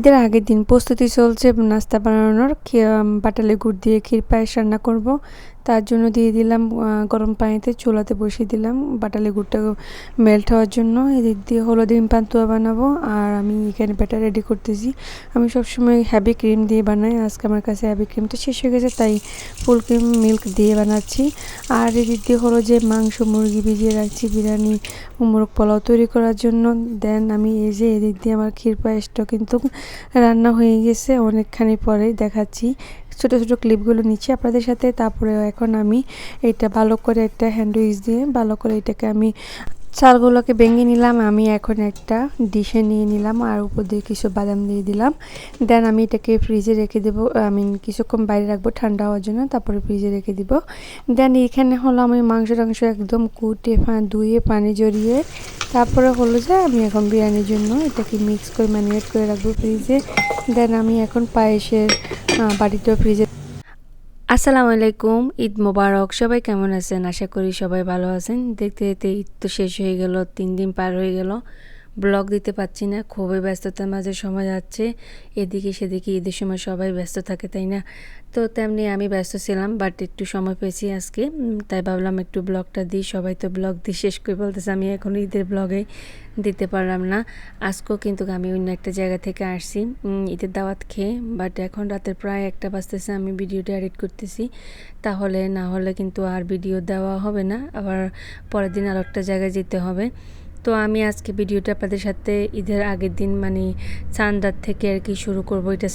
ঈদের আগের দিন প্রস্তুতি চলছে নাস্তা বানানোর। বাটালি গুড় দিয়ে ক্ষীর পায়েস রান্না করব। তার জন্য দিয়ে দিলাম গরম পানিতে, চুলাতে বসিয়ে দিলাম বাটালি গুড়টা মেল্ট হওয়ার জন্য। এদিক দিয়ে হলো ডিম পান্তুয়া বানাবো, আর আমি এখানে ব্যাটার রেডি করতেছি। আমি সবসময় হ্যাভি ক্রিম দিয়ে বানাই, আজকে আমার কাছে হ্যাভি ক্রিমটা শেষ হয়ে গেছে, তাই ফুল ক্রিম মিল্ক দিয়ে বানাচ্ছি। আর এদিক দিয়ে হলো যে মাংস মুরগি ভিজিয়ে রাখছি বিরিয়ানি মোরগ পোলাও তৈরি করার জন্য। দেন আমি এই যে এদিক দিয়ে আমার ক্ষীর পায়েসটা কিন্তু রান্না হয়ে গেছে অনেকখানি পরে দেখাচ্ছি, ছোট ছোট ক্লিপগুলো নিচ্ছি আপনাদের সাথে। তারপরে এখন আমি এটা ভালো করে একটা হ্যান্ড উইচ দিয়ে ভালো করে এটাকে আমি চালগুলোকে ভেঙে নিলাম। আমি এখন একটা ডিশে নিয়ে নিলাম, আর উপর দিয়ে কিছু বাদাম দিয়ে দিলাম। দেন আমি এটাকে ফ্রিজে রেখে দেবো, আমি কিছুক্ষণ বাইরে রাখবো ঠান্ডা হওয়ার জন্য, তারপরে ফ্রিজে রেখে দিব। দেন এখানে হলো আমি মাংস টাংস একদম কুটে ধুয়ে পানি জড়িয়ে তারপরে হলো যে আমি এখন বিরিয়ানির জন্য এটাকে মিক্স করে ম্যারিনেট করে রাখবো ফ্রিজে। দেন আমি এখন পায়েসের বাটিটা ফ্রিজে। আসসালামু আলাইকুম, ঈদ মোবারক। সবাই কেমন আছেন? আশা করি সবাই ভালো আছেন। দেখতে দেখতে ঈদ তো শেষ হয়ে গেল, 3 দিন পার হয়ে গেল। ব্লগ দিতে পারছি না, খুবই ব্যস্ততার মাঝে সময় যাচ্ছে। এদিকে সেদিকে ঈদের সময় সবাই ব্যস্ত থাকে, তাই না? তো তেমনি আমি ব্যস্ত ছিলাম, বাট একটু সময় পেয়েছি আজকে, তাই ভাবলাম একটু ব্লগটা দিই। সবাই তো ব্লগ দিয়ে শেষ করে বলতেছে, আমি এখন ঈদের ব্লগে দিতে পারলাম না। আজকেও কিন্তু আমি অন্য একটা জায়গা থেকে আসছি ঈদের দাওয়াত খেয়ে, বাট এখন রাতের প্রায় 1টা বাজতেছে, আমি ভিডিওটা এডিট করতেছি। তাহলে না হলে কিন্তু আর ভিডিও দেওয়া হবে না, আবার পরের দিন আর একটা জায়গায় যেতে হবে। তো আমি আজকে ভিডিওটা আপনাদের সাথে ঈদের আগের দিন মানে চাঁদার থেকে আর কি শুরু করব। এটা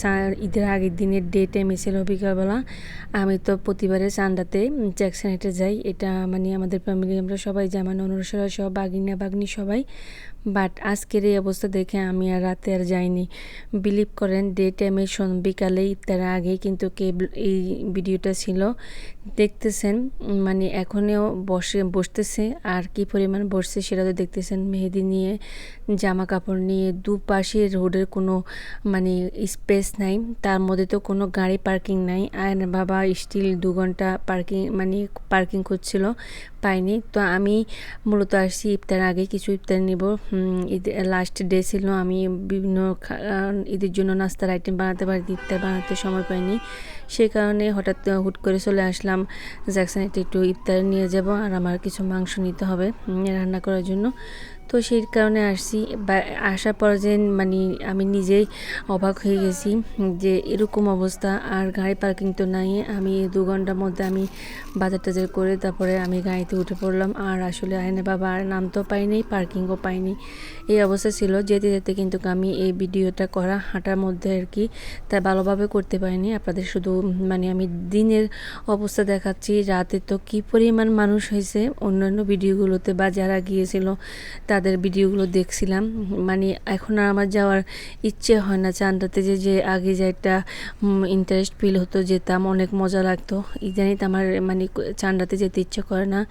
ঈদের আগের দিনের ডে টাইমে ছিল বিকালবেলা। আমি তো প্রতিবারে চাঁদাতে জ্যাকসন যাই, এটা মানে আমাদের ফ্যামিলি আমরা সবাই যাই, আমার অনুসারা সব বাগিনা বাগনি সবাই। বাট আজকের এই অবস্থা দেখে আমি আর রাতে আর যাইনি। বিলিভ করেন ডে টাইমে বিকালে ইফতার আগেই কিন্তু এই ভিডিওটা ছিল, দেখতেছেন। মানে এখনও বসতেছে, আর কি পরিমাণ বসছে সেটা তো দেখতেছেন। মেহেদি নিয়ে, জামা কাপড় নিয়ে, দুপাশে রোডের কোনো মানে স্পেস নাই, তার মধ্যে তো কোনো গাড়ি পার্কিং নাই। আর বাবা স্টিল 2 ঘন্টা পার্কিং করছিল, পাইনি। তো আমি মূলত আসছি ইফতার আগে কিছু ইফতার নিব। ঈদের লাস্ট ডে ছিল, আমি বিভিন্ন ঈদের জন্য নাস্তার আইটেম বানাতে পারি, ইফতার বানাতে সময় পাইনি। সেই কারণে হুট করে চলে আসলাম জ্যাকসনেটে, একটু ইফতার নিয়ে যাব, আর আমার কিছু মাংস নিতে হবে রান্না করার জন্য। তো সেই কারণে আসছি। আসার পর যে মানে আমি নিজেই অবাক হয়ে গেছি যে এরকম অবস্থা, আর গাড়ি পার্কিং তো নাই। আমি 2 ঘন্টার মধ্যে আমি বাজার টাজার করে তারপরে আমি গাড়িতে উঠে পড়লাম, আর আসলে আয়না বাবা আর নামতেও পাইনি, পার্কিংও পাইনি। এই অবস্থা ছিল। যেতে যেতে কিন্তু আমি এই ভিডিওটা করা হাঁটার মধ্যে আর কি, তাই ভালোভাবে করতে পারিনি। আপনাদের শুধু মানে আমি দিনের অবস্থা দেখাচ্ছি, রাতে তো কি পরিমাণ মানুষ হয়েছে অন্যান্য ভিডিওগুলোতে বা যারা গিয়েছিল তাদের ভিডিওগুলো দেখছিলাম। মানে এখন আর আমার যাওয়ার ইচ্ছে হয় না চাঁদাতে, যে আগে যে একটা ইন্টারেস্ট ফিল হতো, যেতাম, অনেক মজা লাগতো। ইদানিতে আমার মানে চাঁদাতে যেতে ইচ্ছে করে না।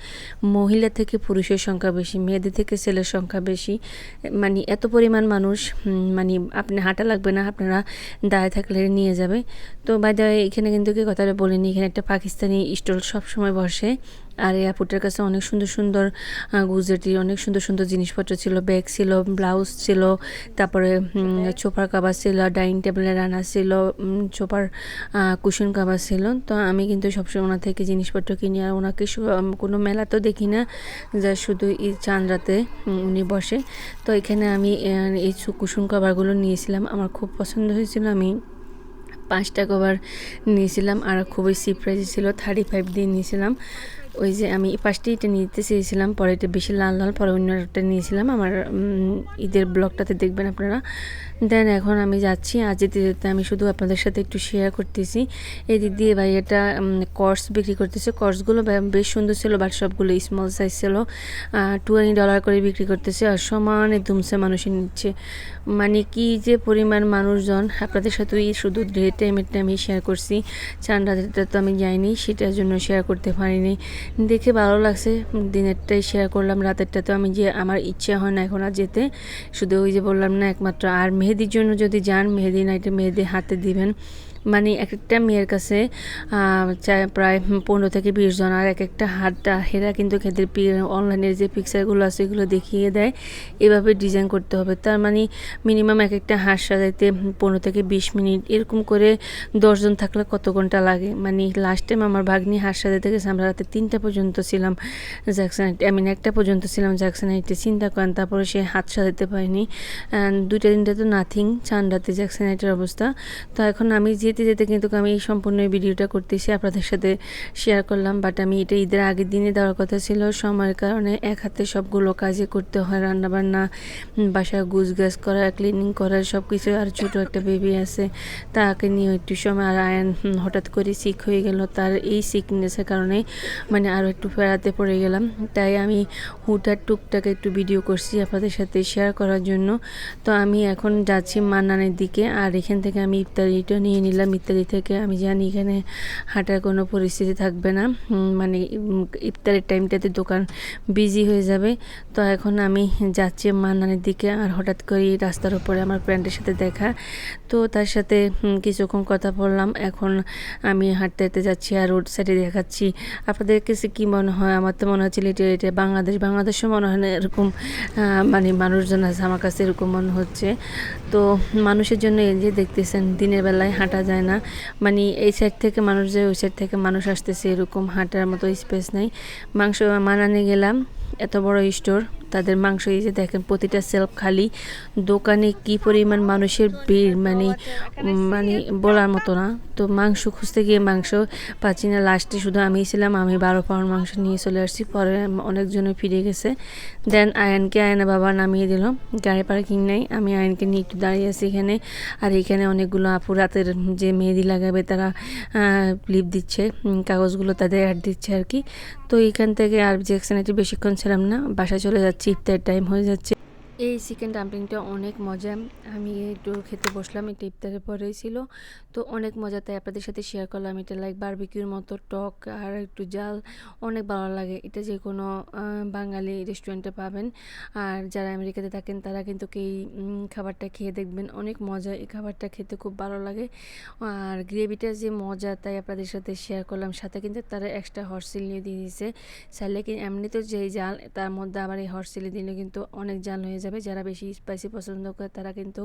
মহিলা থেকে পুরুষের সংখ্যা বেশি, মেয়েদের থেকে ছেলের সংখ্যা বেশি। মানে এত পরিমাণ মানুষ, মানে আপনি হাঁটা লাগবে না, আপনারা দাঁড়িয়ে থাকলে নিয়ে যাবে। তো বাইরে এখানে কিন্তু কি কথাটা বলিনি, এখানে একটা পাকিস্তানি স্টল সবসময় বসে, আর এয়ারপোর্টের কাছে অনেক সুন্দর সুন্দর গুজরাটির অনেক সুন্দর সুন্দর জিনিসপত্র ছিল, ব্যাগ ছিল, ব্লাউজ ছিল, তারপরে সোফার কাভার ছিল, ডাইনিং টেবিলের রান্না ছিল, সোফার কুশন কাভার ছিল। তো আমি কিন্তু সবসময় ওনার থেকে জিনিসপত্র কিনি, আর ওনাকে কোনো মেলা তো দেখি না, যা শুধু এই চাঁদরাতে উনি বসে। তো এখানে আমি এই কুশন কাভারগুলো নিয়েছিলাম, আমার খুব পছন্দ হয়েছিল। আমি 5টা কভার নিয়েছিলাম, আর খুবই চিপ প্রাইসে ছিল, 35 দিয়ে নিয়েছিলাম। ওই যে আমি এই 5টি এটা নিতে চেয়েছিলাম, পরে এটা বেশি লাল লাল, পরে অন্যটা নিয়েছিলাম। আমার ঈদের ব্লগটাতে দেখবেন আপনারা। দেন এখন আমি যাচ্ছি, আর যেতে যেতে আমি শুধু আপনাদের সাথে একটু শেয়ার করতেছি। এদিক দিয়ে ভাই এটা কর্স বিক্রি করতেছে, কর্সগুলো বেশ সুন্দর ছিল, বাট সবগুলো স্মল সাইজ ছিল। $20 করে বিক্রি করতেছে, আর সমানে দুমসে মানুষই নিচ্ছে। মানে কি যে পরিমাণ মানুষজন, আপনাদের সাথে শুধু ডে টাইমেরটা আমি শেয়ার করছি, চাঁদাটা তো আমি যাইনি, সেটার জন্য শেয়ার করতে পারিনি। দেখে ভালো লাগছে। দিনেরটাই শেয়ার করলাম, রাতেরটা তো আমি যে আমার ইচ্ছা হয় না এখন আর যেতে, শুধু ওই যে বললাম না একমাত্র। আর মেহেদির জন্য যদি যান, মেহেদি নাইটে মেহেদি হাতে দিবেন, মানে এক একটা মেয়ের কাছে প্রায় 15 থেকে 20 জন, আর এক একটা হাতটা হেরা কিন্তু খেদের অনলাইনের যে পিকচারগুলো আছে এগুলো দেখিয়ে দেয় এভাবে ডিজাইন করতে হবে। তার মানে মিনিমাম এক একটা হাত সাজাইতে 15 থেকে 20 মিনিট, এরকম করে 10 জন থাকলে কত ঘন্টা লাগে। মানে লাস্ট টাইম আমার ভাগ্নি হাত সাজাতে গেছে, আমরা রাতে 3টা পর্যন্ত ছিলাম জ্যাকসনাইটে, আমি 1টা পর্যন্ত ছিলাম জ্যাকসনাইটে। চিন্তা করেন, তারপরে সে হাত সাজাতে পারেনি। 2টা 3টা তো নাথিং, 4 রাতে জ্যাকসনাইটের অবস্থা। তো এখন আমি যেতে যেতে কিন্তু আমি এই সম্পূর্ণ ভিডিওটা করতেছি, আপনাদের সাথে শেয়ার করলাম। বাট আমি এটা ঈদের আগের দিনে দেওয়ার কথা ছিল, সময়ের কারণে এক হাতে সবগুলো কাজে করতে হয়, রান্নাবান্না, বাসা গুছগাছ করা, ক্লিনিং করা, সব কিছু। আর ছোটো একটা বেবি আছে, তাকে নিয়ে একটু সময়। আর আয়ান হঠাৎ করে সিক হয়ে গেল, তার এই সিকনেসের কারণে মানে আরও একটু ফেরাতে পড়ে গেলাম। তাই আমি হুটার টুকটাকে একটু ভিডিও করছি আপনাদের সাথে শেয়ার করার জন্য। তো আমি এখন যাচ্ছি মান্নানের দিকে, আর এখান থেকে আমি ইফতারিটা নিয়ে নিলাম। ইফতারি থেকে আমি জানি এখানে হাঁটার কোনো পরিস্থিতি থাকবে না, মানে ইফতারের টাইমটাতে দোকান বিজি হয়ে যাবে। তো এখন আমি যাচ্ছি মান্নানের দিকে, আর হঠাৎ করে রাস্তার উপরে আমার ফ্রেন্ডের সাথে দেখা, তো তার সাথে কিছুক্ষণ কথা বললাম। এখন আমি হাঁটতে হাঁটতে যাচ্ছি আর রোড সাইডে দেখাচ্ছি। আপনাদের কাছে কী মনে হয়? আমার তো মনে হচ্ছে এটা বাংলাদেশও মনে হয় না এরকম মানে মানুষজন আছে, আমার কাছে এরকম মনে হচ্ছে। তো মানুষের জন্য এই যে দেখতেছেন দিনের বেলায় হাঁটা যায় না, মানে এই সাইড থেকে মানুষ যায়, ওই সাইড থেকে মানুষ আসতেছে, এরকম হাঁটার মতো স্পেস নাই। মাংস মানানে গেলাম, এত বড় স্টোর, তাদের মাংস এই যে দেখেন প্রতিটা সেলফ খালি, দোকানে কি পরিমাণ মানুষের ভিড়, মানে মানে বলার মতো না। তো মাংস খুঁজতে গিয়ে মাংস পাচ্ছি না, লাস্টে শুধু আমিই ছিলাম। আমি 12 পাউন্ড মাংস নিয়ে চলে আসছি, পরে অনেকজনে ফিরে গেছে। দেন আয়নের বাবা নামিয়ে দিল, গাড়ি পার্কিং নেই। আমি আয়নকে নিয়ে একটু দাঁড়িয়ে আছি এখানে। আর এখানে অনেকগুলো আপু রাতের যে মেহেদি লাগাবে তারা ক্লিপ দিচ্ছে, কাগজগুলো তাদের অ্যাড দিচ্ছে আর কি। তো এখান থেকে আর জ্যাকসনাইটে বেশিক্ষণ ছিলাম না, বাসায় চলে যাচ্ছি, ইফতার টাইম হয়ে যাচ্ছে। এই চিকেন ডাম্পলিংটা অনেক মজা, আমি একটু খেতে বসলাম, এটা ইফতারের পরেই ছিল। তো অনেক মজা, তাই আপনাদের সাথে শেয়ার করলাম। এটা লাইক বারবিকিউর মতো টক আর একটু জাল, অনেক ভালো লাগে। এটা যে কোনো বাঙালি রেস্টুরেন্টে পাবেন। আর যারা আমেরিকাতে থাকেন তারা কিন্তু এই খাবারটা খেয়ে দেখবেন, অনেক মজা। এই খাবারটা খেতে খুব ভালো লাগে। আর গ্রেভিটা যে মজা, তাই আপনাদের সাথে শেয়ার করলাম। সাথে কিন্তু তারা এক্সট্রা হট চিলি দিয়ে দিয়েছে, চাইলে কি এমনিতেও যেই জাল, তার মধ্যে আবার এই হট চিলি দিলে কিন্তু অনেক জাল হয়ে যাবে। যারা বেশি স্পাইসি পছন্দ করে তারা কিন্তু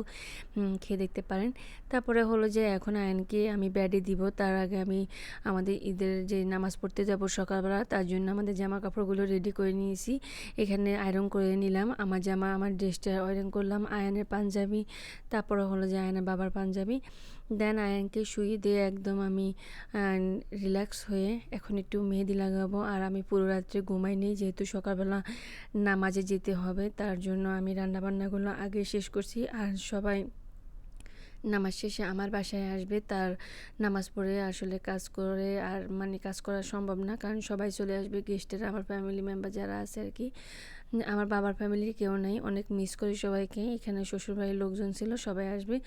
খেয়ে দেখতে পারেন। তারপরে হলো যে এখন আয়নকে আমি ব্যাডে দিব, তার আগে আমি আমাদের ঈদের যে নামাজ পড়তে যাব সকালবেলা, তার জন্য আমাদের জামা কাপড়গুলো রেডি করে নিয়েছি। এখানে আয়রন করে নিলাম, আমার জামা, আমার ড্রেসটা আয়রন করলাম, আয়নের পাঞ্জাবি, তারপরে হলো যে আয়নের বাবার পাঞ্জাবি। দেন আয়ানকে শুয়ে দিয়ে একদম আমি রিল্যাক্স হয়ে এখন একটু মেহেদি লাগাবো। আর আমি পুরো রাত্রে ঘুমাইনি, যেহেতু সকালবেলা নামাজে যেতে হবে, তার জন্য আমি রান্নাবান্নাগুলো আগে শেষ করছি। আর সবাই নামাজ শেষে আমার বাসায় আসবে, তার নামাজ পড়ে আসলে কাজ করে, আর মানে কাজ করা সম্ভব না, কারণ সবাই চলে আসবে গেস্টেরা, আমার ফ্যামিলি মেম্বার যারা আছে আর কি। আমার বাবার ফ্যামিলির কেউ নাই, অনেক মিস করি সবাইকে। এখানে শ্বশুরবাড়ির লোকজন ছিল, সবাই আসবে।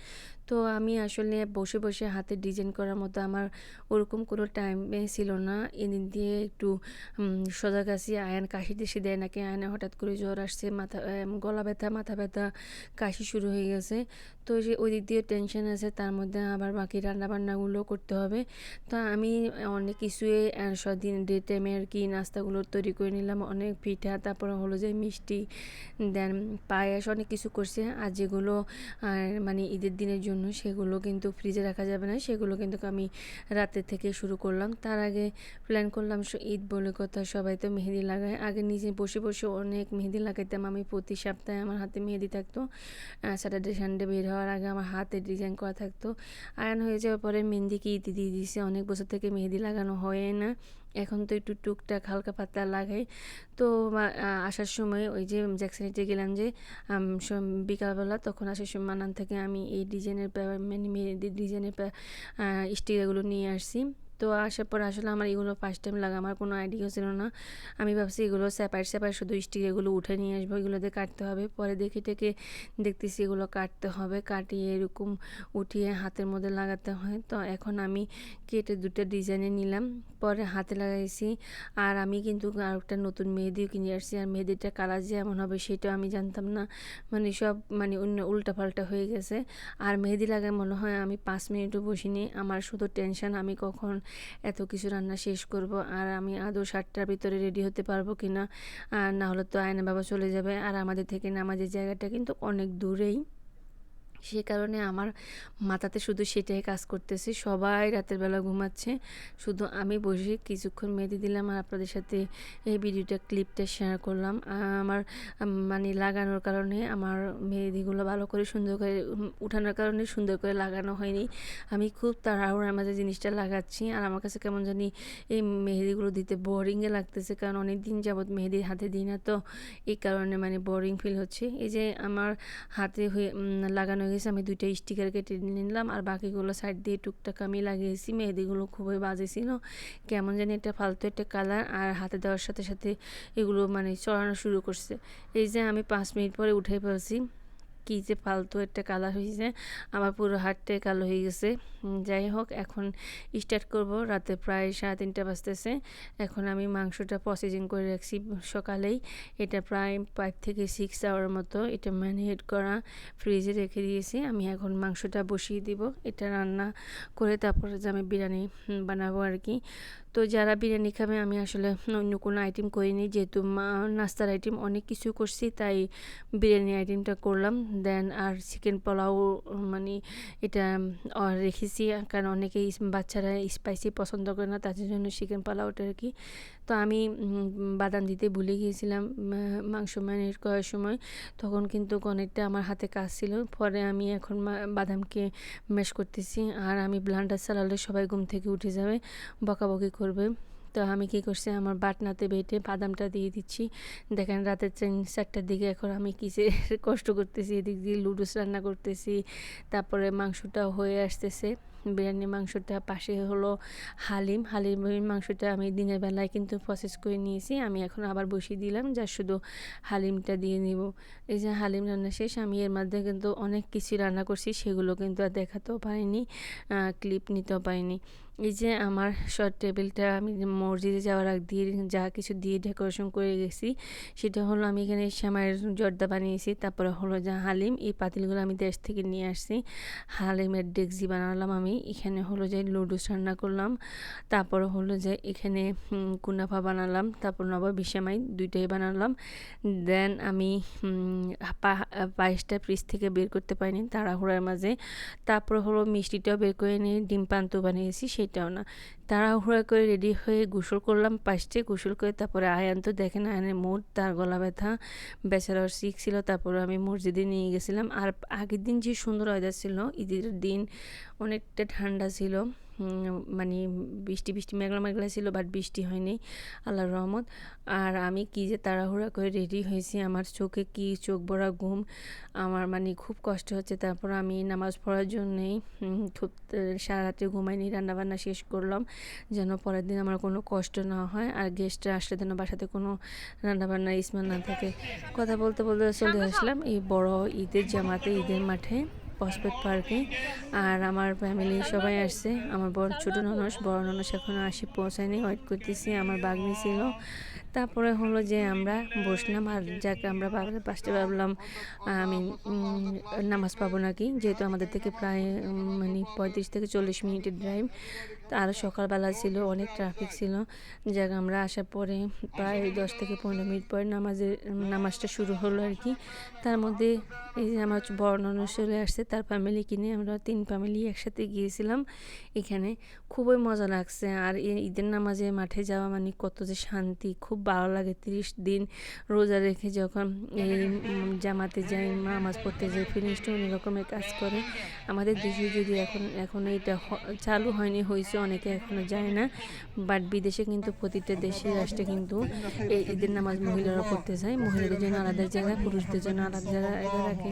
তো আমি আসলে বসে বসে হাতে ডিজাইন করার মতো আমার ওরকম কোনো টাইমে ছিল না। এদিন দিয়ে একটু সজাগ আছি। আয়ান কাশি টাশি দেয় নাকি, আয়নের হঠাৎ করে জ্বর আসছে, গলা ব্যথা, মাথা ব্যথা, কাশি শুরু হয়ে গেছে। তো যে ওই দিক দিয়ে টেনশন আছে, তার মধ্যে আবার বাকি রান্নাবান্নাগুলো করতে হবে। তো আমি অনেক কিছুই দিন ডে টাইমে আর কি নাস্তাগুলো তৈরি করে নিলাম, অনেক পিঠা, তারপরে হলো যে মিষ্টি, দেন পায়েস, অনেক কিছু করছে। আর যেগুলো মানে ঈদের দিনের জন্য সেগুলো কিন্তু ফ্রিজে রাখা যাবে না, সেগুলো কিন্তু আমি রাতের থেকে শুরু করলাম। তার আগে প্ল্যান করলাম, ঈদ বলে কথা, সবাই তো মেহেদি লাগায়। আগে নিজে বসে বসে অনেক মেহেদি লাগাইতাম আমি, প্রতি সপ্তাহে আমার হাতে মেহেদি থাকতো। স্যাটারডে সানডে বের হওয়ার আগে আমার হাতে ডিজাইন করা থাকতো। আয়ন হয়ে যাওয়ার পরে মেহেদিকে ইতি দিয়ে দিয়েছে, অনেক বছর থেকে মেহেদি লাগানো হয় না, এখন তো একটু টুকটাক হালকা পাতলা লাগাই। তো আসার সময় ওই যে জ্যাকসনাইটে গেলাম যে বিকালবেলা, তখন আসার সময় মানান থেকে আমি এই ডিজাইনের মানে মেহেদির ডিজাইনের স্টিকারগুলো নিয়ে আসছি। তো আসার পর আসলে আমার এগুলো ফার্স্ট টাইম লাগা, আমার কোনো আইডিয়া ছিল না। আমি ভাবছি এগুলো স্যাপার শুধু স্টিক এগুলো উঠে নিয়ে আসবো, এগুলো দিয়ে কাটতে হবে। পরে দেখে দেখতেছি এগুলো কাটতে হবে, কাটিয়ে এরকম উঠিয়ে হাতের মধ্যে লাগাতে হয়। তো এখন আমি কেটে দুটো ডিজাইনে নিলাম, পরে হাতে লাগাইছি। আর আমি কিন্তু আরেকটা নতুন মেহেদিও কিনে আসছি, আর মেহেদিটা কালার যে এমন হবে সেটাও আমি জানতাম না, মানে সব মানে অন্য উল্টাপাল্টা হয়ে গেছে। আর মেহেদি লাগায় মনে হয় আমি 5 মিনিটও বসিনি। আমার শুধু টেনশন আমি কখন এত কিছু রান্না শেষ করব, আর আমি আদৌ 7টার ভিতরে রেডি হতে পারবো কিনা, আর না হলে তো আয়না বাবা চলে যাবে। আর আমাদের থেকে নামাজের জায়গাটা কিন্তু অনেক দূরেই, সে কারণে আমার মাথাতে শুধু সেটাই কাজ করতেছে। সবাই রাতের বেলা ঘুমাচ্ছে, শুধু আমি বসে কিছুক্ষণ মেহেদি দিলাম আর আপনাদের সাথে এই ভিডিওটা ক্লিপটা শেয়ার করলাম। আমার মানে লাগানোর কারণে আমার মেহেদিগুলো ভালো করে সুন্দর করে উঠানোর কারণে সুন্দর করে লাগানো হয়নি। আমি খুব তাড়াহুড়ার মাঝে জিনিসটা লাগাচ্ছি, আর আমার কাছে কেমন জানি এই মেহেদিগুলো দিতে বোরিংয়ে লাগতেছে, কারণ অনেক দিন যাবৎ মেহেদি হাতে দিই না, তো এই কারণে মানে বোরিং ফিল হচ্ছে। এই যে আমার হাতে হয়ে লাগানো গেছে, আমি 2টা স্টিকার কেটে নিলাম, আর বাকিগুলো সাইড দিয়ে টুকটাক আমি লাগিয়েছি। মেহেদিগুলো খুবই বাজে ছিল, কেমন জানি একটা ফালতু একটা কালার, আর হাতে দেওয়ার সাথে সাথে এগুলো মানে চড়ানো শুরু করছে। এই যে আমি 5 মিনিট পরে উঠে ফেলছি, কী যে ফালতু একটা কালার হয়েছে, আমার পুরো হাতটাই কালো হয়ে গেছে। যাই হোক, এখন স্টার্ট করব। রাতে প্রায় 3:30 বাজতেছে। এখন আমি মাংসটা প্রসেসিং করে রাখছি সকালেই, এটা প্রায় 5 থেকে 6 আওয়ার মতো এটা ম্যারিনেট করা ফ্রিজে রেখে দিয়েছি। আমি এখন মাংসটা বসিয়ে দিব, এটা রান্না করে তারপরে যে আমি বিরিয়ানি বানাবো আর কি। তো যারা বিরিয়ানি খাবে, আমি আসলে অন্য কোনো আইটেম করিনি, যেহেতু নাস্তার আইটেম অনেক কিছু করছি, তাই বিরিয়ানি আইটেমটা করলাম। দেন আর চিকেন পোলাও মানে এটা রেখেছি, কারণ অনেকেই বাচ্চারা স্পাইসি পছন্দ করে না, তাদের জন্য চিকেন পোলাওটা আর কি। তো আমি বাদাম দিতে ভুলে গিয়েছিলাম মাংস ম্যারিনেট করার সময়, তখন কিন্তু অনেকটা আমার হাতে কাজ ছিল। পরে আমি এখন বাদামকে ম্যাশ করতেছি, আর আমি ব্লান্ডার চালালে সবাই ঘুম থেকে উঠে যাবে, বকাবকি করবে। তো আমি কী করছি, আমার বাটনাতে বেটে বাদামটা দিয়ে দিচ্ছি। দেখেন রাতের 4টার দিকে এখন আমি কিসে কষ্ট করতেছি, এদিক দিয়ে লুডুস রান্না করতেছি, তারপরে মাংসটাও হয়ে আসতেছে। বিরিয়ানি মাংসটা পাশে হলো হালিমের মাংসটা আমি দিনের বেলায় কিন্তু প্রসেস করে নিয়েছি, আমি এখন আবার বসিয়ে দিলাম, যা শুধু হালিমটা দিয়ে নিব। এই যে হালিম রান্না শেষ। আমি এর মধ্যে কিন্তু অনেক কিছু রান্না করছি, সেগুলো কিন্তু আর দেখাতেও পারিনি, ক্লিপ নিতেও পারিনি। এই যে আমার শর্ট টেবিলটা আমি মসজিদে যাওয়ার আগ দিয়ে যা কিছু দিয়ে ডেকোরেশন করে গেছি, সেটা হলো আমি এখানে সেমাইয়ের জর্দা বানিয়েছি, তারপরে হলো যা হালিম, এই পাতিলগুলো আমি দেশ থেকে নিয়ে আসছি। হালিমের ডেকজি বানালাম আমি, এখানে হলো যে লুডুস রান্না করলাম, তারপরে হলো যে এখানে কুনাফা বানালাম, তারপর নবাবী সেমাই দুইটাই বানালাম। দেন আমি পায়েসটা ফ্রিজ থেকে বের করতে পারিনি তাড়াহুড়ার মাঝে, তারপর হলো মিষ্টিটাও বের করে নিয়ে ডিম পান্তু বানিয়েছি, সেটাও না, তাড়াহুড়া করে রেডি হয়ে গোসল করলাম। পাশে গোসল করে তারপরে আয়ান তো দেখেন, আয়ানের মুড, তার গলা ব্যথা, বেচারাও সিক ছিল, তারপরে আমি মসজিদে নিয়ে গেছিলাম। আর আগের দিন যে সুন্দর ওয়েদার ছিল, ঈদের দিন অনেকটা ঠান্ডা ছিল, মানে বৃষ্টি মেঘলা ছিল, বাট বৃষ্টি হয়নি, আল্লাহর রহমত। আর আমি কি যে তাড়াহুড়া করে রেডি হয়েছি, আমার চোখে কি চোখ ভরা ঘুম, আমার মানে খুব কষ্ট হচ্ছে। তারপর আমি নামাজ পড়ার জন্যেই খুব সারা রাত্রে ঘুমাইনি, রান্নাবান্না শেষ করলাম, যেন পরের দিন আমার কোনো কষ্ট না হয়, আর গেস্টরা আসলে যেন বাসাতে কোনো রান্নাবান্নার স্মেল না থাকে। কথা বলতে বলতে চলে আসলাম এই বড় ঈদের জামাতে, ঈদের মাঠে, প্রসপেক্ট পার্কে। আর আমার ফ্যামিলি সবাই আসছে, আমার ছোটো বড় ননস এখনও পৌঁছায়নি, ওয়েট করতেছি, আমার বাগনি ছিল। তারপরে হলো যে আমরা বসলাম, আর যাকে আমরা পাশে ভাবলাম আমি নামাজ পাবো নাকি, যেহেতু আমাদের থেকে প্রায় মানে 35 থেকে 40 মিনিটের ড্রাইভ, আর সকালবেলা ছিল, অনেক ট্রাফিক ছিল। যাক আমরা আসার পরে প্রায় 10 থেকে 15 মিনিট পরে নামাজটা শুরু হলো আর কি। তার মধ্যে এই যে আমার বড় ননদ চলে আসছে, তার ফ্যামিলি কিনে আমরা 3 ফ্যামিলি একসাথে গিয়েছিলাম এখানে, খুবই মজা লাগছে। আর এই ঈদের নামাজে মাঠে যাওয়া মানে কত যে শান্তি, খুব ভালো লাগে। 30 দিন রোজা রেখে যখন এই জামাতে যাই, নামাজ পড়তে যাই, ফিলিংসটা অন্য রকমের কাজ করে। আমাদের দেশে যদি এখন এটা চালু হয়নি, হয়েছে অনেকে এখনও যায় না, বাট বিদেশে কিন্তু প্রতিটা দেশে রাষ্ট্রে কিন্তু এই ঈদের নামাজ মহিলারা পড়তে যায়। মহিলাদের জন্য আলাদা জায়গা, পুরুষদের জন্য আলাদা জায়গা রাখে।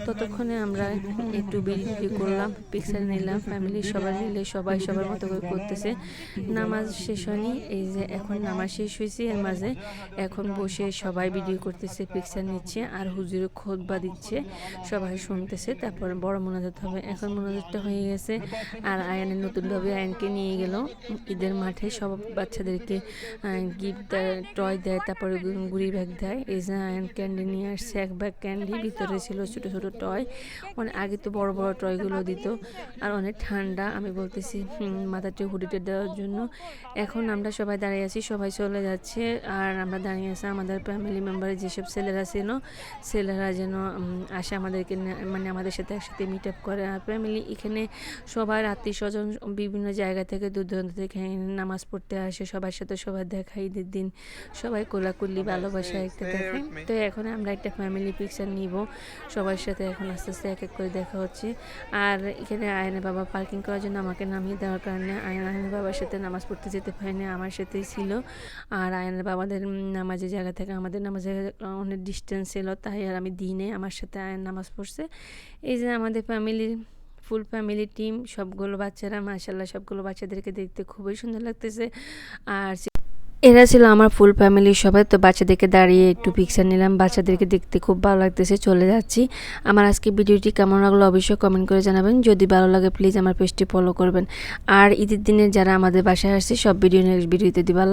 ততক্ষণে আমরা একটু বিড়ি করলাম, পিকচার নিলাম, ফ্যামিলির সবাই মিলে সবাই সবার মতো করে করতেছে। নামাজ শেষ হয়নি, এই যে এখন নামাজ শেষ হয়েছে, এর মাঝে এখন বসে সবাই ভিডিও করতেছে, পিকচার নিচ্ছে, আর হুজুরে খুতবা দিচ্ছে, সবাই শুনতেছে। তারপর বড় মোনাজাত হবে। এখন মোনাজাতটা হয়ে গেছে, আর আয়ানের নতুনভাবে আয়ানকে নিয়ে গেল ঈদের মাঠে। সব বাচ্চাদেরকে গিফট দেয়, টয় দেয়, তারপরে গুড়ি ব্যাগ দেয়। এই যে আয়ান ক্যান্ডি নিয়ে আসছে, এক ব্যাগ ক্যান্ডি, ভিতরে ছিল ছোটো ছোটো টয়। অনেক আগে তো বড় বড় টয়গুলো দিত, আর অনেক ঠান্ডা, আমি বলতেছি মাথাতে হুডিটা দেওয়ার জন্য। এখন আমরা সবাই দাঁড়িয়ে আছি, সবাই চলে যাচ্ছে, আর আমরা দাঁড়িয়ে আছি। আমাদের ফ্যামিলি মেম্বারে যেসব ছেলেরা ছিল, ছেলেরা যেন আসে আমাদেরকে, মানে আমাদের সাথে একসাথে মিট আপ করে। আর ফ্যামিলি এখানে সবাই আত্মীয় স্বজন বিভিন্ন জায়গা থেকে, দূর দূরান্ত থেকে নামাজ পড়তে আসে, সবার সাথে সবার দেখা, ঈদের দিন সবাই কোলাকুলি ভালোবাসা একটা দেখে। তো এখন আমরা একটা ফ্যামিলি পিকচার নিব সবার সাথে। এখন আস্তে আস্তে এক এক করে দেখা হচ্ছে। আর এখানে আয়নের বাবা পার্কিং করার জন্য আমাকে নামিয়ে দেওয়ার কারণে আয়নের বাবার সাথে নামাজ পড়তে যেতে পারেনি, আমার সাথেই ছিল। আর আয়নের বাবাদের নামাজের জায়গা থেকে আমাদের নামাজের অনেক ডিস্টেন্স ছিল, তাই আর আমি দিনে আমার সাথে আয়ন নামাজ পড়ছে। এই যে আমাদের ফ্যামিলির ফুল ফ্যামিলি টিম, সবগুলো বাচ্চারা, মাশাআল্লাহ সবগুলো বাচ্চাদেরকে দেখতে খুবই সুন্দর লাগতেছে। আর এরা ছিল আমার ফুল ফ্যামিলির সবাই। তো বাচ্চাদেরকে দাঁড়িয়ে একটু পিকচার নিলাম, বাচ্চাদেরকে দেখতে খুব ভালো লাগতেছে। চলে যাচ্ছি। আমার আজকে ভিডিওটি কেমন লাগলো অবশ্যই কমেন্ট করে জানাবেন। যদি ভালো লাগে প্লিজ আমার পেজটি ফলো করবেন। আর ঈদের দিনে যারা আমাদের বাসায় আসছে, সব ভিডিও নেক্সট ভিডিওতে দিবা।